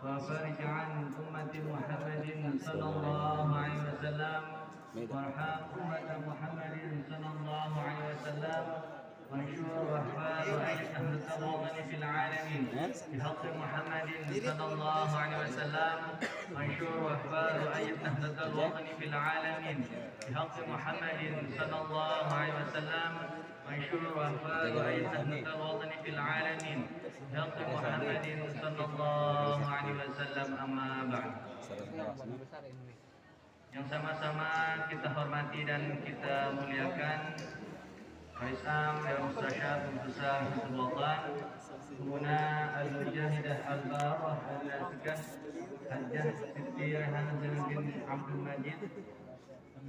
وفرج عن أمة محمد صلى الله عليه وسلم وارحم أمة محمد صلى الله عليه وسلم وانشر واحفاد أية أهل الوطن في العالمين بحق محمد صلى الله عليه وسلم وانشر واحفاد أية أهل الوطن في العالمين بحق محمد صلى الله عليه وسلم وانشر واحفاد أية أهل الوطن في العالمين بحق محمد صلى الله عليه وسلم أما بعد. Yang sama-sama kita hormati dan kita muliakan Raisam yang Mustasyar Besar Hizbullah Pengguna Al-Mujahidah Al-Barah Al-Nasikah Hajjah Siti Rehan Zainuddin Abdul Majid,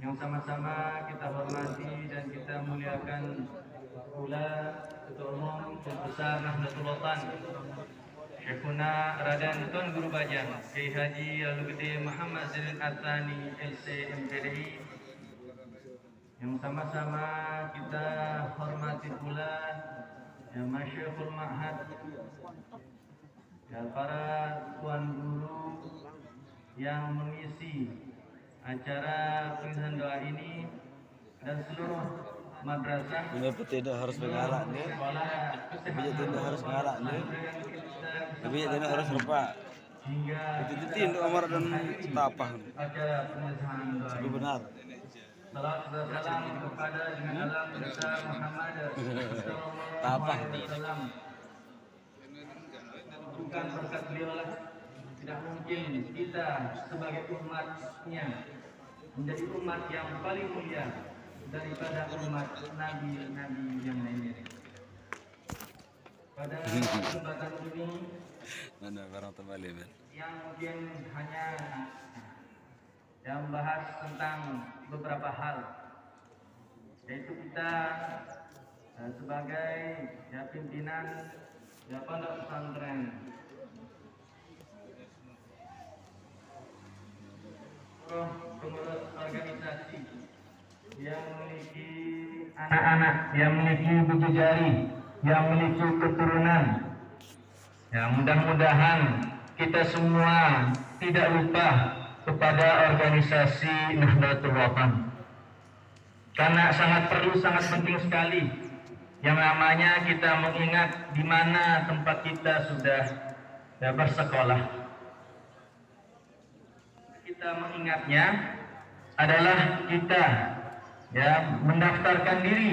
yang sama-sama kita hormati dan kita muliakan Ula Ketua Umum Besar Nahdlatul Ulama Syekhuna Raden Tun Guru Bajang Kiai Haji Al-Gede Muhammad Zainuddin Atsani LC MPDI, yang sama-sama kita hormati pula yang Masyayikhul Ma'had, dan para tuan guru yang mengisi acara pengisian doa ini dan seluruh madrasah. Ini tidak harus mengarak nih, tapi tidak harus mengarak nih, tapi tidak harus lupa. Itu tindak amar dan tapah. Acara pengisian doa Itu benar. Salam dan salam kepada Junjungan Alam besar Muhammad Tapah. Bukan berkat beliau lah, tidak mungkin kita sebagai umatnya menjadi umat yang paling mulia daripada umat nabi-nabi yang lainnya. Pada kesempatan ini Mana barang terbalik men? yang mungkin hanya yang membahas tentang beberapa hal, yaitu kita sebagai pimpinan pondok pesantren pengurus organisasi yang memiliki anak-anak, yang memiliki biji jari, yang memiliki keturunan. Ya, mudah-mudahan kita semua tidak lupa kepada organisasi Nahdlatul Ulama, karena sangat perlu, sangat penting sekali yang namanya kita mengingat di mana tempat kita sudah bersekolah. Kita mengingatnya adalah kita mendaftarkan diri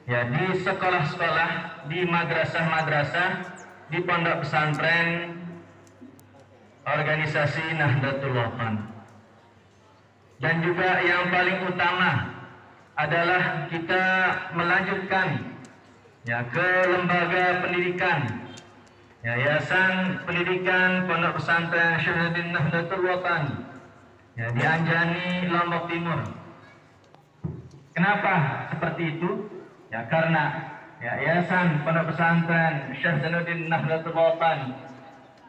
di sekolah-sekolah, di madrasah-madrasah, di pondok pesantren organisasi Nahdlatul Ulama. Dan juga yang paling utama adalah kita melanjutkan ke lembaga pendidikan, Yayasan Pendidikan Pondok Pesantren Syahruddin Nahdlatul Ulama di Anjani, Lombok Timur. Kenapa seperti itu? Karena Yayasan Pondok Pesantren Syahruddin Nahdlatul Ulama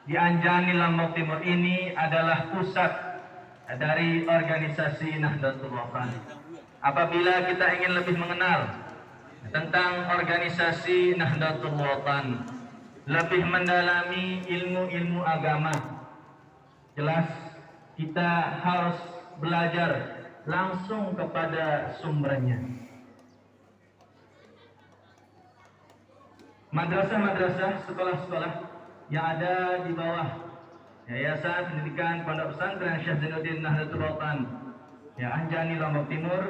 di Anjani, Lombok Timur ini adalah pusat dari organisasi Nahdlatul Ulama. Apabila kita ingin lebih mengenal tentang organisasi Nahdlatul Ulama, lebih mendalami ilmu-ilmu agama, jelas kita harus belajar langsung kepada sumbernya. Madrasah-madrasah, sekolah-sekolah yang ada di bawah Yayasan Pendidikan Pondok Pesantren Syekh Zainuddin Nahdlatul Ulama Anjani, Lombok Timur,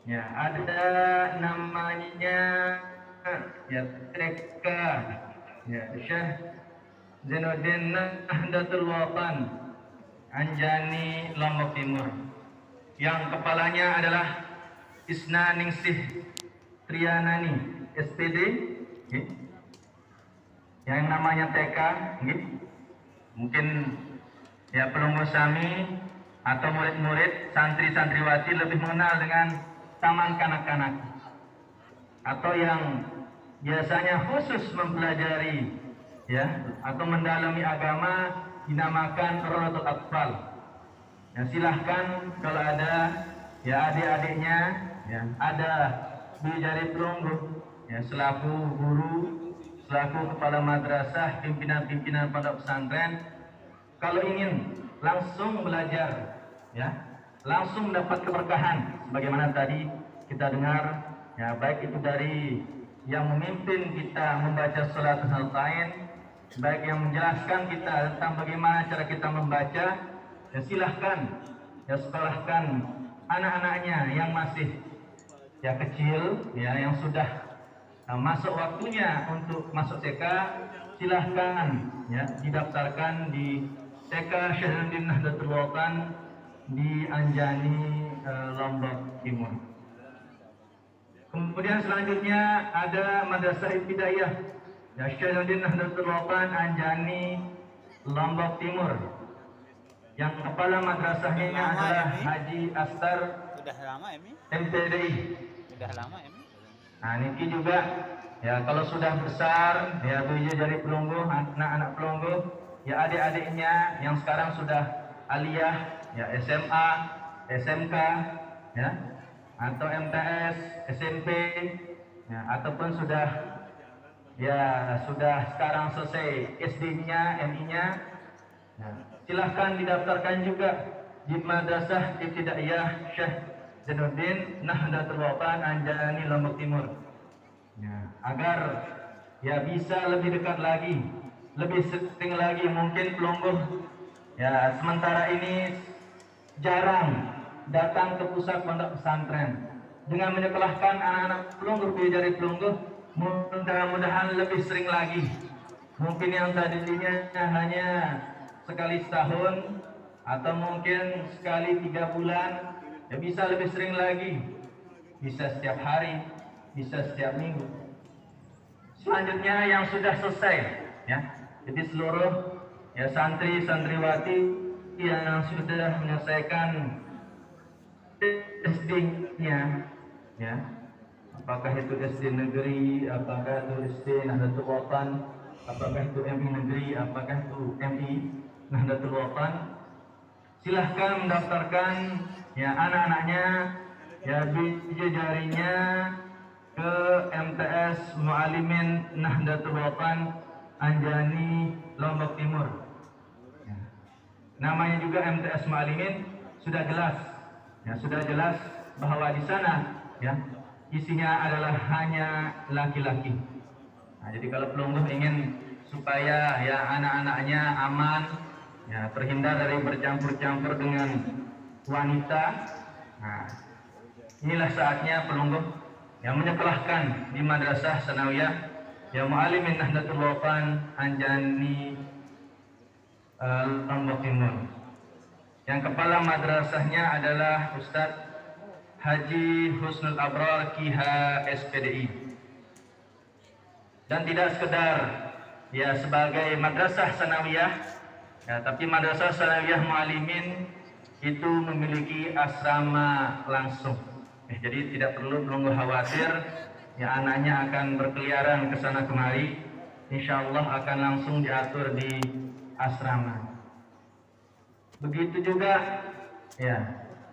ada namanya TK Syekh Zainuddin Nahdlatul Ulama Anjani, Lombok Timur, yang kepalanya adalah Isna Ningsih Trianani SPD, yang namanya TK. Mungkin pelunggu sami atau murid-murid, santri-santriwati lebih mengenal dengan taman kanak-kanak, atau yang biasanya khusus mempelajari atau mendalami agama dinamakan Rodotul Atfal. Silahkan kalau ada adik-adiknya ada di jari pelunggu selaku guru, selaku kepala madrasah, pimpinan-pimpinan pondok pesantren, kalau ingin langsung belajar, ya, langsung mendapat keberkahan, sebagaimana tadi kita dengar, ya, baik itu dari yang memimpin kita membaca surat Al-Fatihah, baik yang menjelaskan kita tentang bagaimana cara kita membaca, ya silahkan, ya sekolahkan anak-anaknya yang masih ya kecil, ya yang sudah masuk waktunya untuk masuk TK, silahkan ya didaftarkan di TK Syahruddin Nahdlatul Ulama di Anjani, Lombok Timur. Kemudian selanjutnya ada Madrasah Ibtidaiyah ya Syahruddin Nahdlatul Ulama Anjani, Lombok Timur, yang kepala madrasahnya adalah Haji Astar Udah lama ini? MTDI. Udah lama ini? Nah, Niki juga ya kalau sudah besar ya tujuh jari pelunggu, anak-anak pelunggu, ya adik-adiknya yang sekarang sudah aliyah, ya SMA, SMK, ya atau MTS, SMP, ya ataupun sudah sekarang selesai SD-nya, MI-nya, ya, silahkan didaftarkan juga di Madrasah Ibtidaiyah Syekh Zainuddin Nahdlatul Ulama Anjani, Lombok Timur, ya, agar ya bisa lebih dekat lagi, lebih sering lagi. Mungkin pelungguh ya sementara ini jarang datang ke pusat pondok pesantren. Dengan menyekolahkan anak-anak pelungguh dari pelungguh, mudah-mudahan lebih sering lagi. Mungkin yang tadinya hanya sekali setahun atau mungkin sekali 3 bulan, ya bisa lebih sering lagi, bisa setiap hari, bisa setiap minggu. Selanjutnya yang sudah selesai, ya, jadi seluruh ya santri-santriwati yang sudah menyelesaikan SD-nya, ya, apakah itu SD negeri, apakah itu SD Nahdlatul Ulama, apakah itu MI negeri, apakah itu MI Nahdlatul Ulama, silahkan mendaftarkan ya anak-anaknya, ya biji jarinya ke MTS Muallimin Nahdlatul Ulama Anjani, Lombok Timur. Ya. Namanya juga MTS Muallimin, sudah jelas, ya sudah jelas bahwa di sana ya isinya adalah hanya laki-laki. Nah, jadi kalau pelungguh ingin supaya ya anak-anaknya aman, ya terhindar dari bercampur-campur dengan wanita, nah inilah saatnya pelungguh yang menyekolahkan di Madrasah Sanawiyah ya Muallimin Nahdlatul Ulama Anjani, Lombok Timur. Yang kepala madrasahnya adalah Ustadz Haji Husnul Abrar KH SPDI. Dan tidak sekedar ya sebagai madrasah sanawiyah, ya, tapi madrasah sanawiyah Muallimin itu memiliki asrama langsung. Jadi tidak perlu pelungguh khawatir ya anaknya akan berkeliaran ke sana kemari. Insya Allah akan langsung diatur di asrama. Begitu juga ya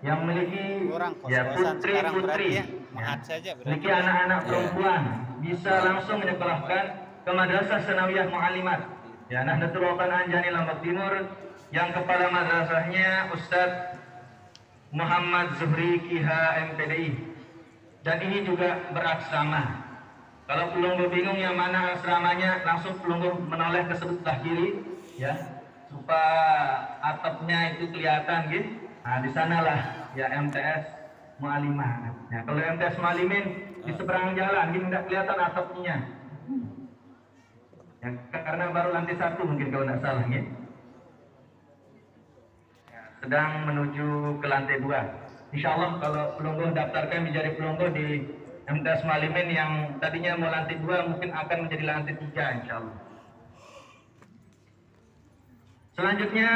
yang memiliki ya putri-putri, ya, memiliki anak-anak perempuan, bisa langsung menyekolahkan ke Madrasah Sanawiyah Muallimat ya Nahdlatul Ulama Anjani, Lombok Timur, yang kepala madrasahnya Ustadz Muhammad Zuhri KH MPDI. Dan ini juga berasrama. Kalau pelungguh bingung yang mana asramanya, langsung pelungguh menoleh ke sebelah kiri, ya, supaya atapnya itu kelihatan gitu. Nah, di sanalah ya MTS Muallimah. Ya, kalau MTS Muallimin di seberang jalan, gini nggak kelihatan atapnya. Ya, karena baru lantai 1 mungkin kalau nggak salah, gitu. Ya, sedang menuju ke lantai 2. Insya Allah kalau pelungguh daftarkan menjadi pelungguh di MTS Muallimin yang tadinya mau lantai 2 mungkin akan menjadi lantai 3 insya Allah. Selanjutnya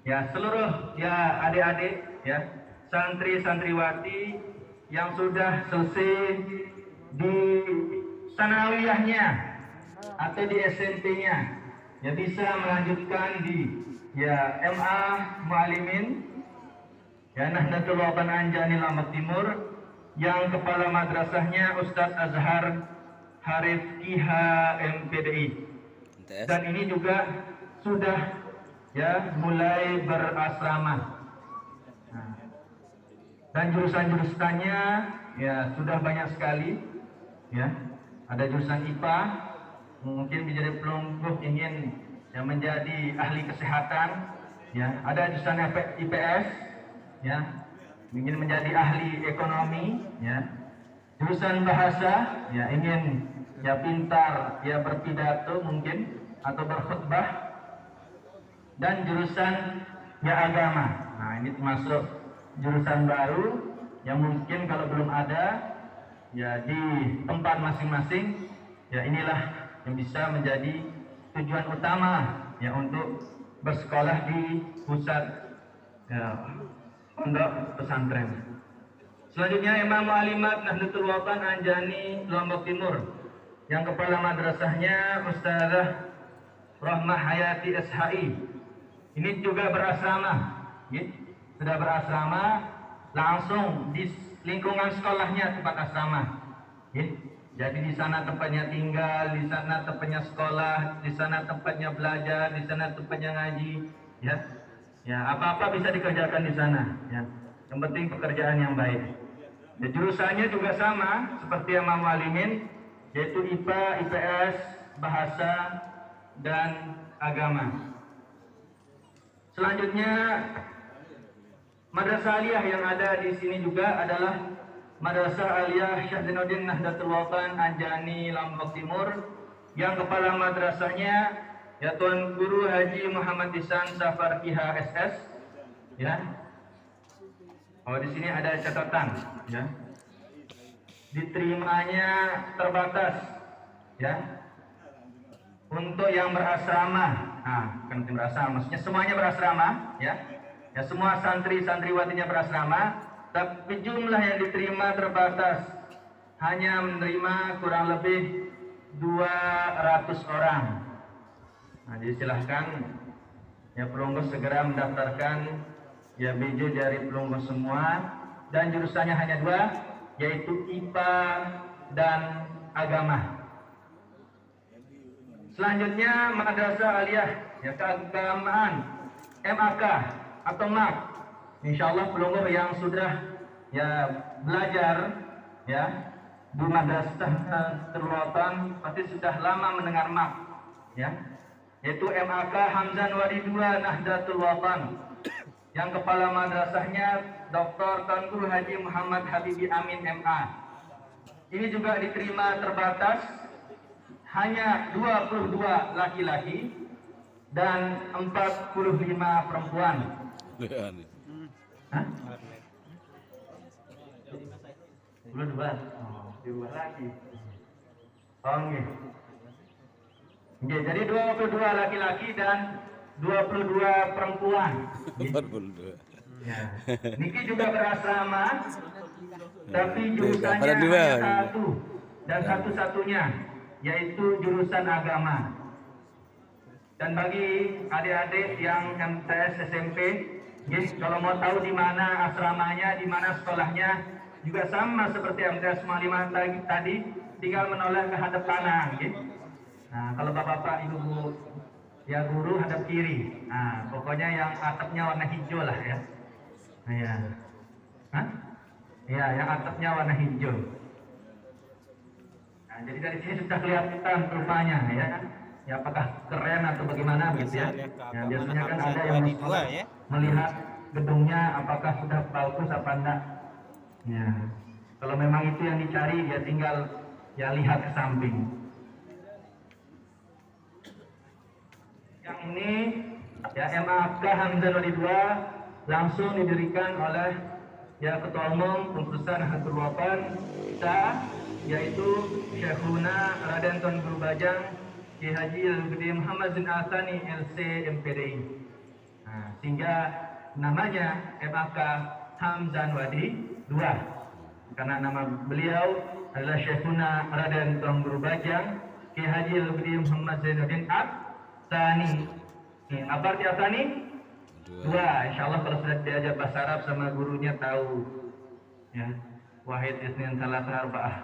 ya seluruh ya adik-adik ya santri-santriwati yang sudah selesai di sanawiyahnya atau di SMP-nya ya bisa melanjutkan di ya MA Muallimin ya Nahdlatul Ulama Anjani, Lombok Timur, yang kepala madrasahnya Ustadz Azhar Harif KH MPDI. Dan ini juga sudah ya mulai berasrama. Nah, dan jurusan-jurusannya ya sudah banyak sekali, ya. Ada jurusan IPA, mungkin menjadi pelumpuh ingin ya menjadi ahli kesehatan, ya. Ada jurusan IPS, ya, ingin menjadi ahli ekonomi, ya. Jurusan bahasa, ya ingin ya pintar, ya berpidato mungkin atau berkhutbah. Dan jurusan ya agama. Nah, ini termasuk jurusan baru yang mungkin kalau belum ada ya di tempat masing-masing, ya inilah yang bisa menjadi tujuan utama ya untuk bersekolah di pusat ya, pondok pesantren. Selanjutnya Imam Mu'allimat Nahdlatul Wathon Anjani Lombok Timur, yang kepala madrasahnya Ustazah Rahmah Hayati SHI. Ini juga berasrama, ya. Sudah berasrama langsung di lingkungan sekolahnya, tempat asrama, ya. Jadi di sana tempatnya tinggal, di sana tempatnya sekolah, di sana tempatnya belajar, di sana tempatnya ngaji, ya. Ya, apa-apa bisa dikerjakan di sana, ya. Yang penting pekerjaan yang baik. Ya, jurusannya juga sama seperti yang Mu'allimin, yaitu IPA, IPS, bahasa, dan agama. Selanjutnya Madrasah Aliyah yang ada di sini juga adalah Madrasah Aliyah Syekh Zainuddin Nahdlatul Wathon Anjani Lombok Timur, yang kepala madrasahnya ya Tuan Guru Haji Muhammad Ihsan Safar Kiha SS, ya. Oh, di sini ada catatan, ya. Diterimanya terbatas, ya. Untuk yang berasrama, kan berasrama, maksudnya semuanya berasrama, ya. Ya, semua santri-santriwatinya berasrama, tapi jumlah yang diterima terbatas, hanya menerima kurang lebih 200 orang. Nah, jadi silahkan ya pelunggus segera mendaftarkan ya BJ dari pelunggus semua, dan jurusannya hanya 2, yaitu IPA dan agama. Selanjutnya Madrasah Aliyah ya keagamaan MAK atau MAK. Insyaallah pelungguh yang sudah ya belajar ya di Madrasah Nahdlatul Wathon pasti sudah lama mendengar MAK, ya. Yaitu MAK Hamzan Wadi 2 Nahdlatul Wathon, yang kepala madrasahnya Dr. Tuan Guru Haji Muhammad Habibi Amin MA. Ini juga diterima terbatas, hanya 22 laki-laki dan 45 perempuan. Hah? 22. Oh, 2 lagi. Oh, nggih. Nggih, jadi 22 laki-laki dan 22 perempuan. 42. Ya. Niki juga berasrama, tapi jurusannya hanya satu dan satu-satunya, yaitu jurusan agama. Dan bagi adik-adik yang MTS SMP, jadi kalau mau tahu di mana asramanya, di mana sekolahnya, juga sama seperti MTS 55 tadi, tinggal menoleh ke hadap kanan, gitu. Nah, kalau bapak-bapak, ibu-ibu, ya guru hadap kiri. Nah, pokoknya yang atapnya warna hijau lah, ya. Nah, ya. Hah? Ya, yang atapnya warna hijau. Nah, jadi dari sini sudah kelihatan rupanya, ya. Ya, apakah keren atau bagaimana, gitu ya. Ya, biasanya kan ada yang melihat gedungnya apakah sudah bagus apa enggak. Ya. Kalau memang itu yang dicari, ya tinggal ya lihat ke samping. Yang ini ya MAK Hamzan Wadi 2 langsung didirikan oleh ya Ketua Umum Pengurus Nahdlatul Wathon kita, yaitu Syekhuna Raden Tuan Guru Bajang Ki Haji Al-Gede Muhammad bin Al-Thani LC MPDI. Nah, sehingga namanya MAK Hamzan Wadi 2 karena nama beliau adalah Syekhuna Raden Tuan Guru Bajang Ki Haji Al-Gede Muhammad Zainuddin Tani. Apa arti Tani? 2. Insyaallah kalau sudah diajar bahasa Arab sama gurunya tahu. Ya. Wahid Isnin Salasah Arba'ah.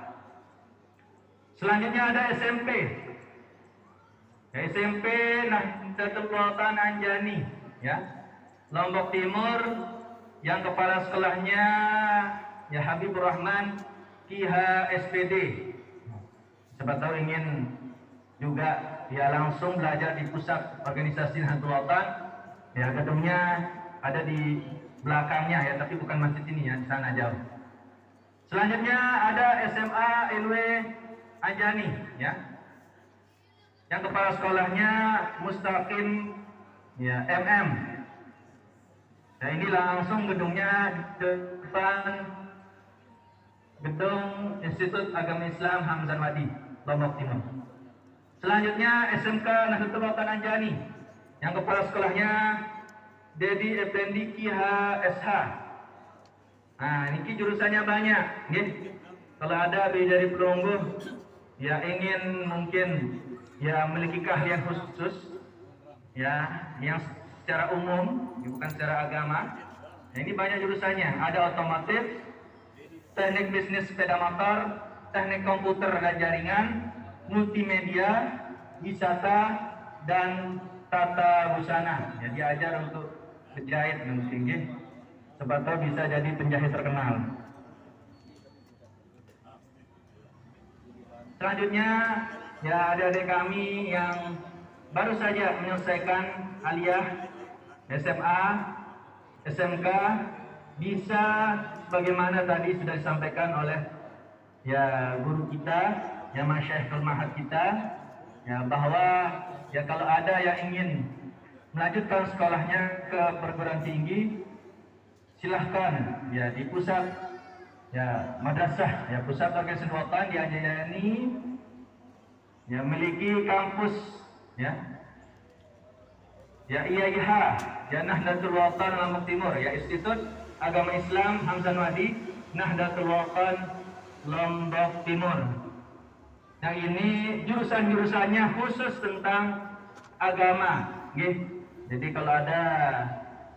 Selanjutnya ada SMP. Ya, SMP Nahdlatul Wathon Anjani. ya. Lombok Timur yang kepala sekolahnya ya Habibur Rahman Kiha SPD. Siapa tahu ingin juga ya langsung belajar di pusat organisasi Nahdlatul Ulama. Ya, gedungnya ada di belakangnya ya, tapi bukan masjid ini ya, di sana jauh. Selanjutnya ada SMA LW Anjani ya. Yang kepala sekolahnya Mustaqim ya MM. Nah, ini langsung gedungnya di depan gedung Institut Agama Islam Hamzan Wadi, Lombok Timur. Selanjutnya SMK Nahdlatul Ulama Anjani. Yang kepala sekolahnya Dedi Effendi Kiha SH. Nah, ini jurusannya banyak, nih. Kalau ada dari pelungguh ya ingin mungkin ya memiliki keahlian khusus, ya yang secara umum, bukan secara agama. Nah, ini banyak jurusannya. Ada otomotif, teknik bisnis sepeda motor, teknik komputer dan jaringan, multimedia, wisata, dan tata busana. Ya, diajar untuk berjahit mungkin. Sebab tahu bisa jadi penjahit terkenal. Selanjutnya ya adik-adik kami yang baru saja menyelesaikan aliyah SMA, SMK, bisa bagaimana tadi sudah disampaikan oleh ya guru kita, ya Masyayikhul Mahad kita, ya bahwa ya kalau ada yang ingin melanjutkan sekolahnya ke perguruan tinggi, silahkan ya di pusat ya madrasah ya pusat organisasi Watan di Anjani ya memiliki kampus ya IAIH ya Nahdlatul Watan Lombok Timur ya Institut Agama Islam Hamzan Wadi Nahdlatul Watan Lombok Timur. Yang ini jurusan-jurusannya khusus tentang agama, gitu. Jadi kalau ada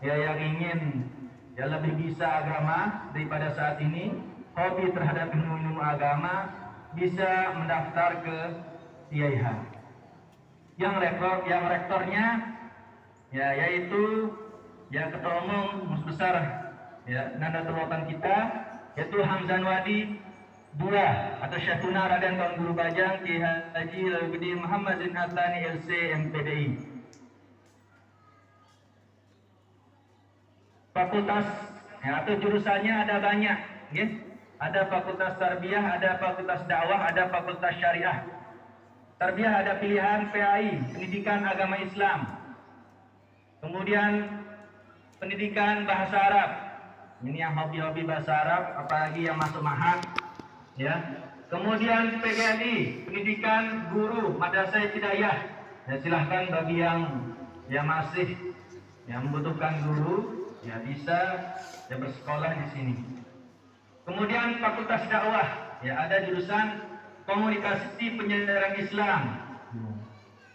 ya yang ingin ya lebih bisa agama daripada saat ini, hobi terhadap ilmu agama, bisa mendaftar ke IAIH. Yang rektornya ya yaitu ya ketua umum besar ya Nahdlatul Watan kita, yaitu Hamzan Wadi II atau Syekhuna Raden Tuan Guru Bajang Ki Haji Laugudi Muhammad Zain Athani LC MPDI. Fakultas ya, atau jurusannya ada banyak, ya. Ada fakultas tarbiyah, ada fakultas dakwah, ada fakultas syariah. Tarbiyah ada pilihan PAI, pendidikan agama Islam. Kemudian pendidikan bahasa Arab. Ini yang hobi-hobi bahasa Arab, apalagi yang masuk mahad, ya. Kemudian PGRI, pendidikan guru madrasah ibtidaiyah. Ya, silahkan bagi yang masih yang membutuhkan guru, ya bisa ya bersekolah di sini. Kemudian fakultas dakwah, ya ada jurusan komunikasi penyadaran Islam.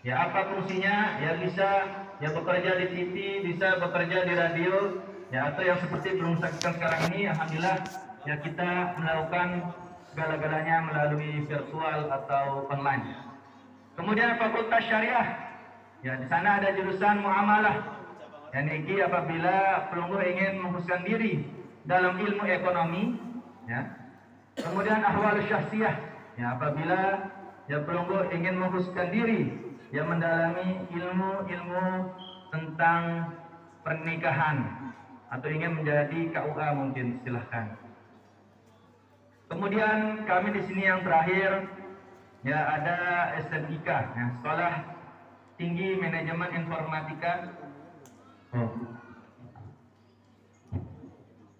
Ya apa fungsinya? Ya bisa ya bekerja di TV, bisa bekerja di radio, ya atau yang seperti belum saksikan sekarang ini, alhamdulillah ya kita melakukan segala-galanya melalui virtual atau online. Kemudian fakultas syariah, ya di sana ada jurusan muamalah. Dan ini apabila pelungguh ingin mengkhususkan diri dalam ilmu ekonomi, ya. Kemudian ahwal syahsiyah, ya apabila ya pelungguh ingin mengkhususkan diri, ya mendalami ilmu tentang pernikahan atau ingin menjadi KUA mungkin silahkan. Kemudian kami di sini yang terakhir, ya ada SMIK, ya, Sekolah Tinggi Manajemen Informatika.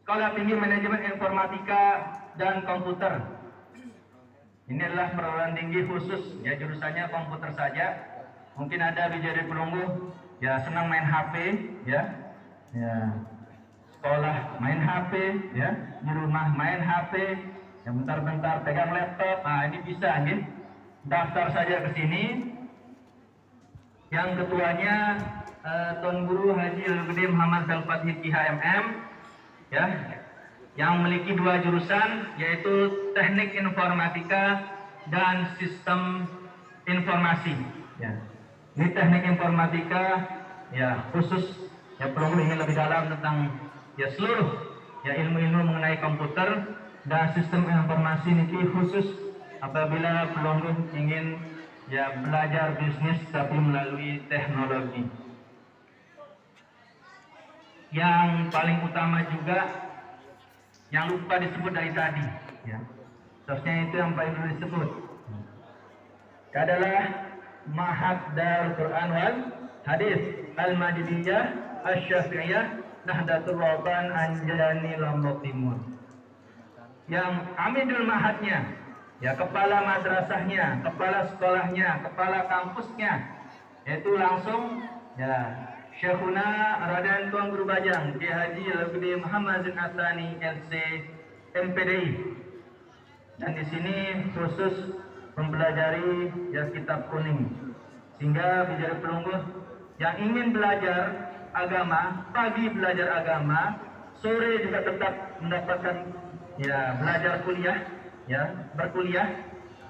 Sekolah Tinggi Manajemen Informatika dan Komputer. Ini adalah perguruan tinggi khusus, ya jurusannya komputer saja. Mungkin ada dari pelungguh, ya senang main HP, ya sekolah main HP, ya di rumah main HP, ya bentar-bentar pegang laptop. Nah ini bisa, nih daftar saja ke sini. Yang ketuanya Tuan Guru Haji Laugudi Muhammad Al-Fatih KHMM, ya, yang memiliki 2 jurusan, yaitu Teknik Informatika dan Sistem Informasi. Ya. Ini Teknik Informatika, ya khusus ya pelunggu ingin lebih dalam tentang ya seluruh ya ilmu-ilmu mengenai komputer dan sistem informasi niki khusus apabila pelunggu ingin ya belajar bisnis tapi melalui teknologi. Yang paling utama juga yang lupa disebut dari tadi ya. Seharusnya itu yang paling dulu disebut adalah Ma'had Darul Quran wal Hadis Al-Majidiyah Asy-Syafi'iyah Nahdlatul Wathon Anjani Lombok Timur. Yang amidul ma'hadnya ya kepala madrasahnya, kepala sekolahnya, kepala kampusnya yaitu langsung ya Syekhuna Raden Tuan Guru Bajang Kiai Haji Al-Gede Muhammad Zain Atsani LC MPDI. Dan di sini khusus mempelajari ya kitab kuning sehingga menjadi pelunggu yang ingin belajar agama, pagi belajar agama, sore juga tetap mendapatkan ya belajar kuliah ya berkuliah,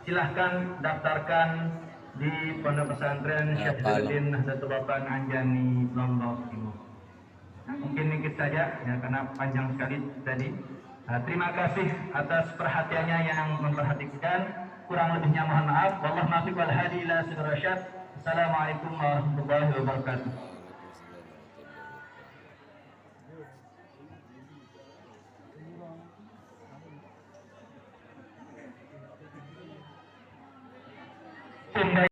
silahkan daftarkan di Pondok Pesantren Syekh Zainuddin Nahdlatul Wathon Anjani Lombok Timur. Nah, mungkin sedikit saja ya karena panjang sekali tadi. Terima kasih atas perhatiannya yang memperhatikan. Kurang lebihnya mohon maaf. Wallahu muwaffiq wal hadi ila siratal rasyad. Assalamualaikum warahmatullahi wabarakatuh.